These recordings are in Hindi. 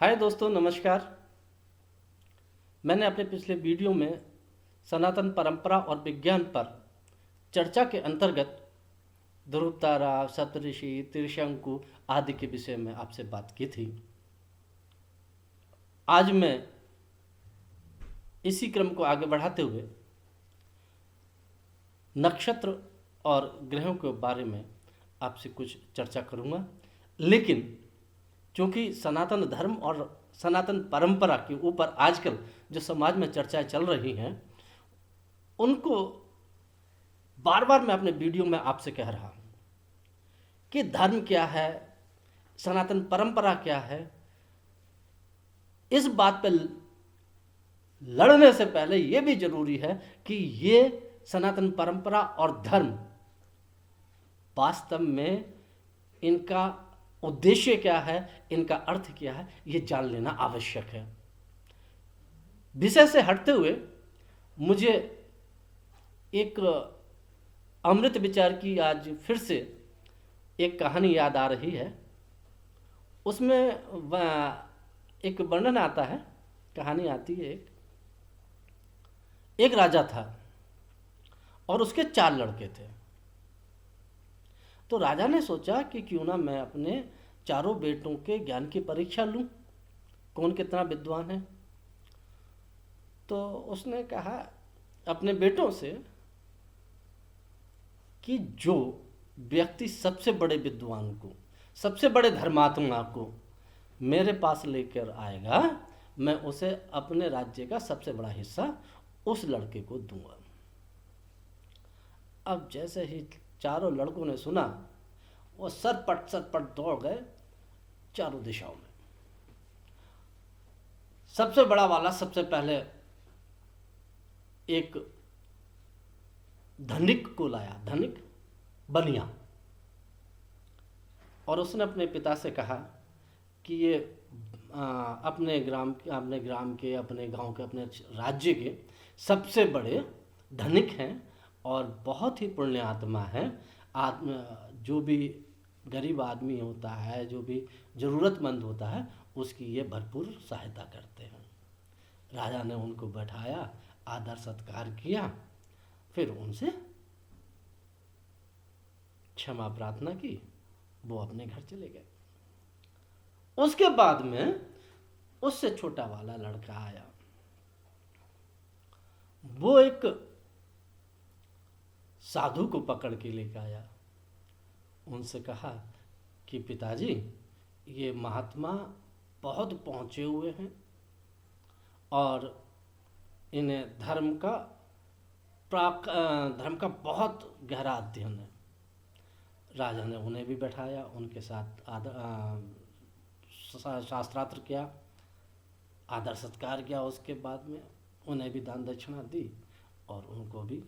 हाय दोस्तों, नमस्कार। मैंने अपने पिछले वीडियो में सनातन परंपरा और विज्ञान पर चर्चा के अंतर्गत ध्रुव तारा, सप्तऋषि, त्रिशंकु आदि के विषय में आपसे बात की थी। आज मैं इसी क्रम को आगे बढ़ाते हुए नक्षत्र और ग्रहों के बारे में आपसे कुछ चर्चा करूंगा। लेकिन चूंकि सनातन धर्म और सनातन परंपरा के ऊपर आजकल जो समाज में चर्चाएं चल रही हैं, उनको बार बार मैं अपने वीडियो में आपसे कह रहा हूं कि धर्म क्या है, सनातन परंपरा क्या है। इस बात पर लड़ने से पहले यह भी जरूरी है कि ये सनातन परंपरा और धर्म वास्तव में इनका उद्देश्य क्या है, इनका अर्थ क्या है, ये जान लेना आवश्यक है। विषय से हटते हुए मुझे एक अमृत विचार की आज फिर से एक कहानी याद आ रही है। उसमें एक वर्णन आता है, कहानी आती है। एक राजा था और उसके 4 लड़के थे। तो राजा ने सोचा कि क्यों ना मैं अपने चारों बेटों के ज्ञान की परीक्षा लूं, कौन कितना विद्वान है। तो उसने कहा अपने बेटों से कि जो व्यक्ति सबसे बड़े विद्वान को, सबसे बड़े धर्मात्मा को मेरे पास लेकर आएगा, मैं उसे अपने राज्य का सबसे बड़ा हिस्सा उस लड़के को दूंगा। अब जैसे ही चारों लड़कों ने सुना, वो सरपट दौड़ गए चारों दिशाओं में। सबसे बड़ा वाला सबसे पहले एक धनिक को लाया, धनिक बनिया, और उसने अपने पिता से कहा कि ये अपने ग्राम के, अपने गांव के, अपने राज्य के सबसे बड़े धनिक हैं और बहुत ही पुण्य आत्मा है। जो भी गरीब आदमी होता है, जो भी ज़रूरतमंद होता है, उसकी ये भरपूर सहायता करते हैं। राजा ने उनको बैठाया, आदर सत्कार किया, फिर उनसे क्षमा प्रार्थना की, वो अपने घर चले गए। उसके बाद में उससे छोटा वाला लड़का आया। वो एक साधु को पकड़ के लेकर आया। उनसे कहा कि पिताजी, ये महात्मा बहुत पहुंचे हुए हैं और इन्हें धर्म का बहुत गहरा अध्ययन है। राजा ने उन्हें भी बैठाया, उनके साथ शास्त्रार्थ किया, आदर सत्कार किया। उसके बाद में उन्हें भी दान दक्षिणा दी और उनको भी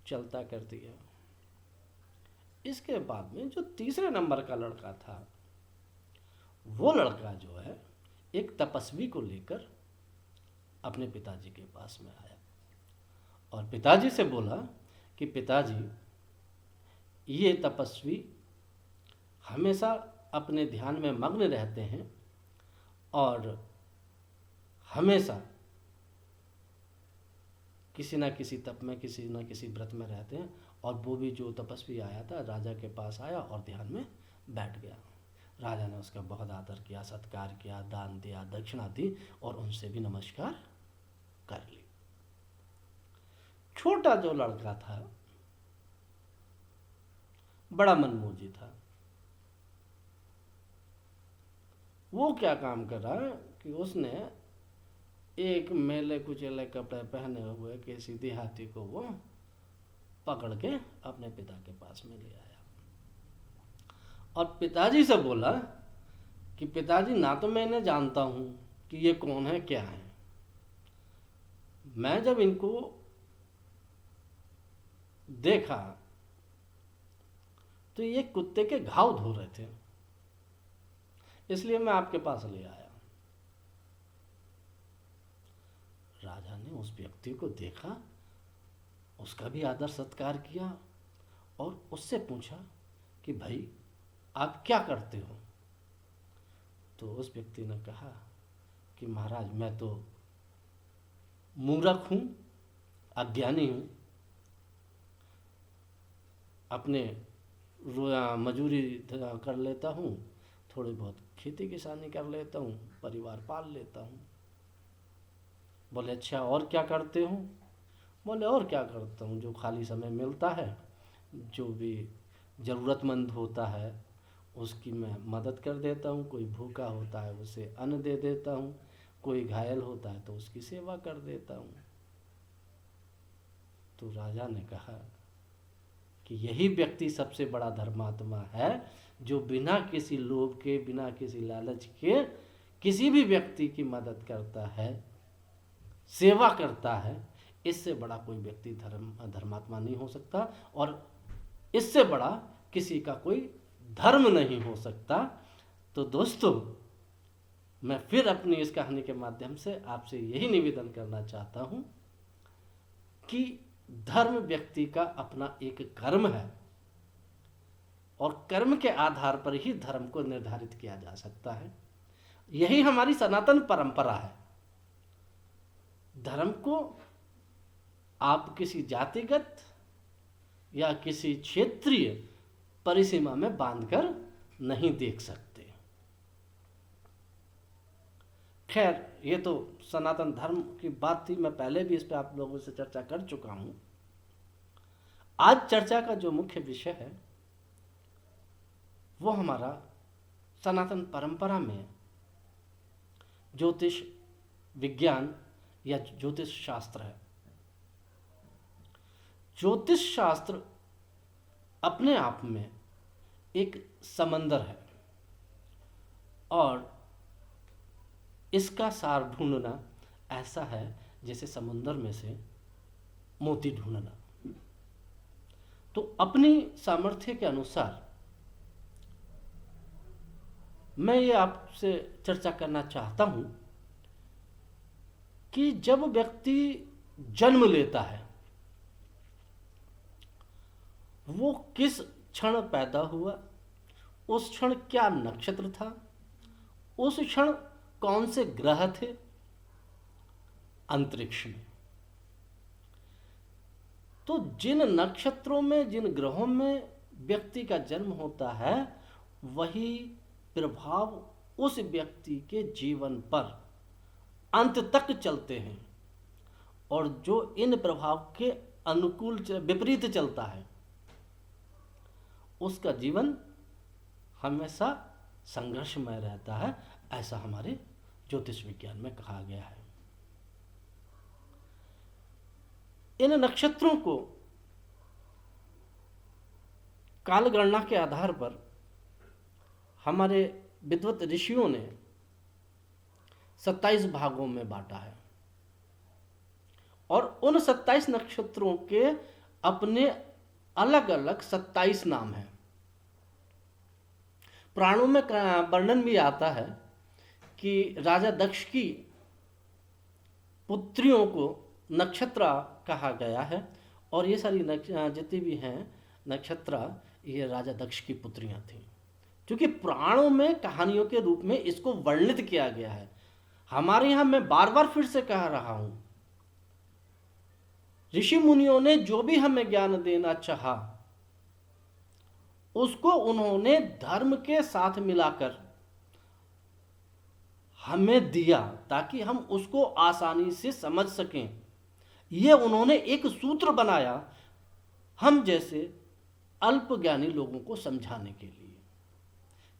चलता कर दिया। इसके बाद में जो तीसरे नंबर का लड़का था, वो लड़का जो है एक तपस्वी को लेकर अपने पिताजी के पास में आया और पिताजी से बोला कि पिताजी, ये तपस्वी हमेशा अपने ध्यान में मग्न रहते हैं और हमेशा किसी ना किसी तप में, किसी ना किसी व्रत में रहते हैं। और वो भी जो तपस्वी आया था, राजा के पास आया और ध्यान में बैठ गया। राजा ने उसका बहुत आदर किया, सत्कार किया, दान दिया, दक्षिणा दी और उनसे भी नमस्कार कर ली। छोटा जो लड़का था बड़ा मनमोजी था। वो क्या काम कर रहा है कि उसने एक मेले कुचेले कपड़े पहने हुए किसी देहाती को वो पकड़ के अपने पिता के पास में ले आया और पिताजी से बोला कि पिताजी, ना तो मैं इन्हें जानता हूं कि ये कौन है, क्या है। मैं जब इनको देखा तो ये कुत्ते के घाव धो रहे थे, इसलिए मैं आपके पास ले आया। राजा ने उस व्यक्ति को देखा, उसका भी आदर सत्कार किया और उससे पूछा कि भाई, आप क्या करते हो। तो उस व्यक्ति ने कहा कि महाराज, मैं तो मूर्ख हूँ, अज्ञानी हूँ, अपने मजूरी कर लेता हूँ, थोड़ी बहुत खेती किसानी कर लेता हूँ, परिवार पाल लेता हूँ। बोले अच्छा, और क्या करते हो? बोले और क्या करता हूँ, जो खाली समय मिलता है, जो भी ज़रूरतमंद होता है उसकी मैं मदद कर देता हूँ, कोई भूखा होता है उसे अन्न दे देता हूँ, कोई घायल होता है तो उसकी सेवा कर देता हूँ। तो राजा ने कहा कि यही व्यक्ति सबसे बड़ा धर्मात्मा है, जो बिना किसी लोभ के, बिना किसी लालच के किसी भी व्यक्ति की मदद करता है, सेवा करता है। इससे बड़ा कोई व्यक्ति धर्मात्मा नहीं हो सकता, और इससे बड़ा किसी का कोई धर्म नहीं हो सकता। तो दोस्तों, मैं फिर अपनी इस कहानी के माध्यम से आपसे यही निवेदन करना चाहता हूं कि धर्म व्यक्ति का अपना एक कर्म है, और कर्म के आधार पर ही धर्म को निर्धारित किया जा सकता है। यही हमारी सनातन परंपरा है। धर्म को आप किसी जातिगत या किसी क्षेत्रीय परिसीमा में बांधकर नहीं देख सकते। खैर, ये तो सनातन धर्म की बात थी, मैं पहले भी इस पर आप लोगों से चर्चा कर चुका हूं। आज चर्चा का जो मुख्य विषय है वो हमारा सनातन परंपरा में ज्योतिष विज्ञान या ज्योतिष शास्त्र है। ज्योतिष शास्त्र अपने आप में एक समंदर है, और इसका सार ढूंढना ऐसा है जैसे समंदर में से मोती ढूंढना। तो अपनी सामर्थ्य के अनुसार मैं ये आपसे चर्चा करना चाहता हूं कि जब व्यक्ति जन्म लेता है, वो किस क्षण पैदा हुआ, उस क्षण क्या नक्षत्र था, उस क्षण कौन से ग्रह थे अंतरिक्ष में। तो जिन नक्षत्रों में, जिन ग्रहों में व्यक्ति का जन्म होता है, वही प्रभाव उस व्यक्ति के जीवन पर अंत तक चलते हैं, और जो इन प्रभाव के अनुकूल विपरीत चलता है, उसका जीवन हमेशा संघर्षमय रहता है। ऐसा हमारे ज्योतिष विज्ञान में कहा गया है। इन नक्षत्रों को कालगणना के आधार पर हमारे विद्वत ऋषियों ने 27 भागों में बांटा है, और उन 27 नक्षत्रों के अपने अलग अलग 27 नाम हैं। पुराणों में वर्णन भी आता है कि राजा दक्ष की पुत्रियों को नक्षत्रा कहा गया है, और ये सारी जितनी भी हैं नक्षत्रा, ये राजा दक्ष की पुत्रियां थीं। क्योंकि पुराणों में कहानियों के रूप में इसको वर्णित किया गया है। हमारे यहाँ मैं बार बार फिर से कह रहा हूं, ऋषि मुनियों ने जो भी हमें ज्ञान देना चाहा, उसको उन्होंने धर्म के साथ मिलाकर हमें दिया, ताकि हम उसको आसानी से समझ सकें। ये उन्होंने एक सूत्र बनाया हम जैसे अल्पज्ञानी लोगों को समझाने के लिए।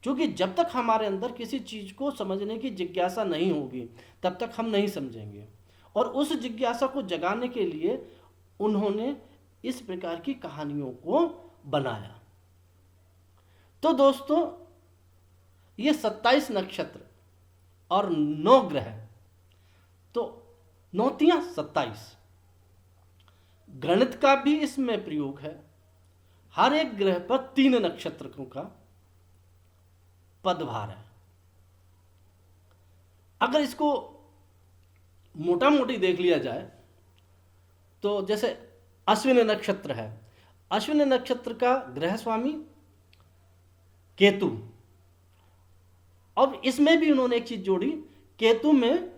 क्योंकि जब तक हमारे अंदर किसी चीज को समझने की जिज्ञासा नहीं होगी, तब तक हम नहीं समझेंगे। और उस जिज्ञासा को जगाने के लिए उन्होंने इस प्रकार की कहानियों को बनाया। तो दोस्तों, ये 27 नक्षत्र और 9 ग्रह, तो 9 तियां 27। गणित का भी इसमें प्रयोग है। हर एक ग्रह पर 3 नक्षत्रों का पदभार है। अगर इसको मोटा मोटी देख लिया जाए तो जैसे अश्विन नक्षत्र है, अश्विन नक्षत्र का ग्रह स्वामी केतु, अब इसमें भी उन्होंने एक चीज जोड़ी, केतु में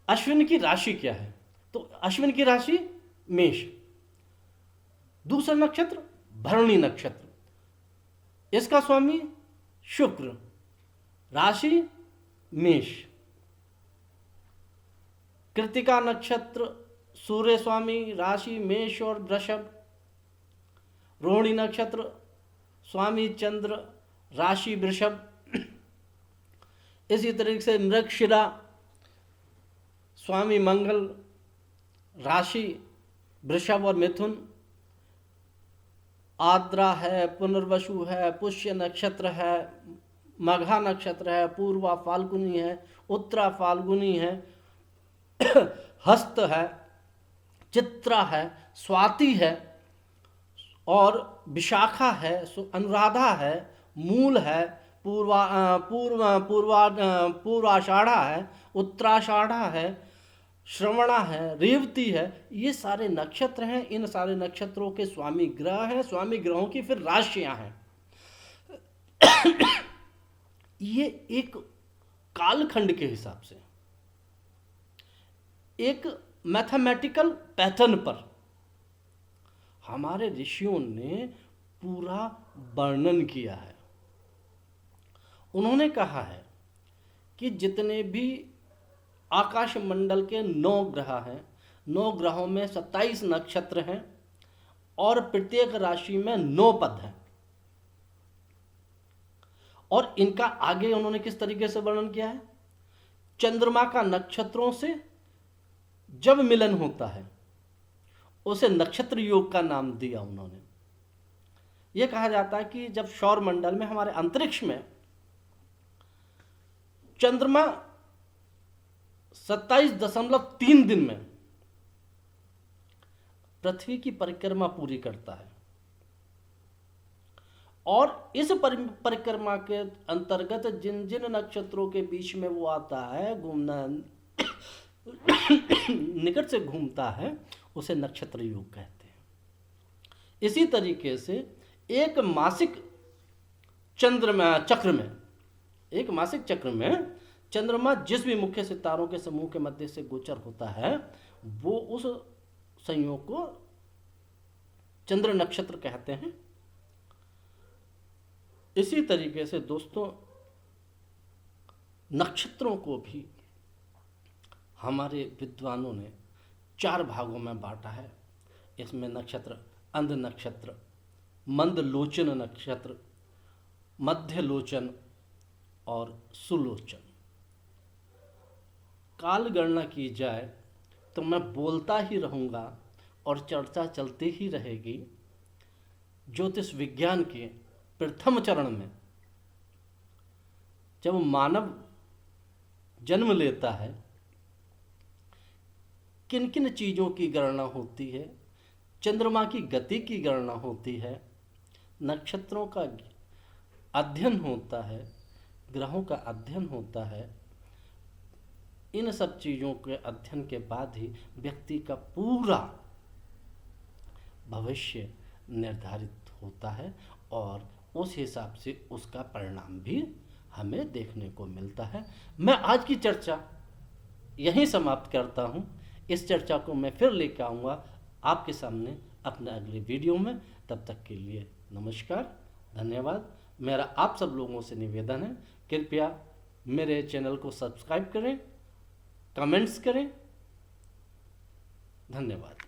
अश्विन की राशि क्या है, तो अश्विन की राशि मेष, दूसरा नक्षत्र भरणी नक्षत्र, इसका स्वामी शुक्र, राशि मेष, कृतिका नक्षत्र सूर्य स्वामी, राशि मेष और वृषभ, रोहिणी नक्षत्र स्वामी चंद्र, राशि वृषभ, इसी तरीके से मृगशिरा स्वामी मंगल, राशि वृषभ और मिथुन, आद्रा है, पुनर्वसु है, पुष्य नक्षत्र है, मघा नक्षत्र है, पूर्वा फाल्गुनी है, उत्तरा फाल्गुनी है, हस्त है, चित्रा है, स्वाति है और विशाखा है, अनुराधा है, मूल है, पूर्वाषाढ़ा है, उत्तराषाढ़ा है, श्रवणा है, रेवती है। ये सारे नक्षत्र हैं। इन सारे नक्षत्रों के स्वामी ग्रह हैं, स्वामी ग्रहों की फिर राशियां हैं। ये एक कालखंड के हिसाब से एक मैथमेटिकल पैटर्न पर हमारे ऋषियों ने पूरा वर्णन किया है। उन्होंने कहा है कि जितने भी आकाश मंडल के 9 ग्रह हैं, 9 ग्रहों में 27 नक्षत्र हैं और प्रत्येक राशि में 9 पद हैं। और इनका आगे उन्होंने किस तरीके से वर्णन किया है, चंद्रमा का नक्षत्रों से जब मिलन होता है उसे नक्षत्र योग का नाम दिया उन्होंने। यह कहा जाता है कि जब सौर मंडल में, हमारे अंतरिक्ष में चंद्रमा 27.3 दिन में पृथ्वी की परिक्रमा पूरी करता है और इस परिक्रमा के अंतर्गत जिन जिन नक्षत्रों के बीच में वो आता है, घूमना निकट से घूमता है, उसे नक्षत्र योग कहते हैं। इसी तरीके से एक मासिक चक्र में चंद्रमा जिस भी मुख्य सितारों के समूह के मध्य से गोचर होता है, वो उस संयोग को चंद्र नक्षत्र कहते हैं। इसी तरीके से दोस्तों, नक्षत्रों को भी हमारे विद्वानों ने 4 भागों में बांटा है। इसमें नक्षत्र अंध नक्षत्र, मंदलोचन नक्षत्र, मध्यलोचन और सुलोचन। काल गणना की जाए तो मैं बोलता ही रहूँगा और चर्चा चलती ही रहेगी। ज्योतिष विज्ञान के प्रथम चरण में जब मानव जन्म लेता है, किन किन चीज़ों की गणना होती है, चंद्रमा की गति की गणना होती है, नक्षत्रों का अध्ययन होता है, ग्रहों का अध्ययन होता है। इन सब चीज़ों के अध्ययन के बाद ही व्यक्ति का पूरा भविष्य निर्धारित होता है और उस हिसाब से उसका परिणाम भी हमें देखने को मिलता है। मैं आज की चर्चा यहीं समाप्त करता हूँ। इस चर्चा को मैं फिर लेकर आऊँगा आपके सामने अपने अगले वीडियो में। तब तक के लिए नमस्कार, धन्यवाद। मेरा आप सब लोगों से निवेदन है, कृपया मेरे चैनल को सब्सक्राइब करें, कमेंट्स करें। धन्यवाद।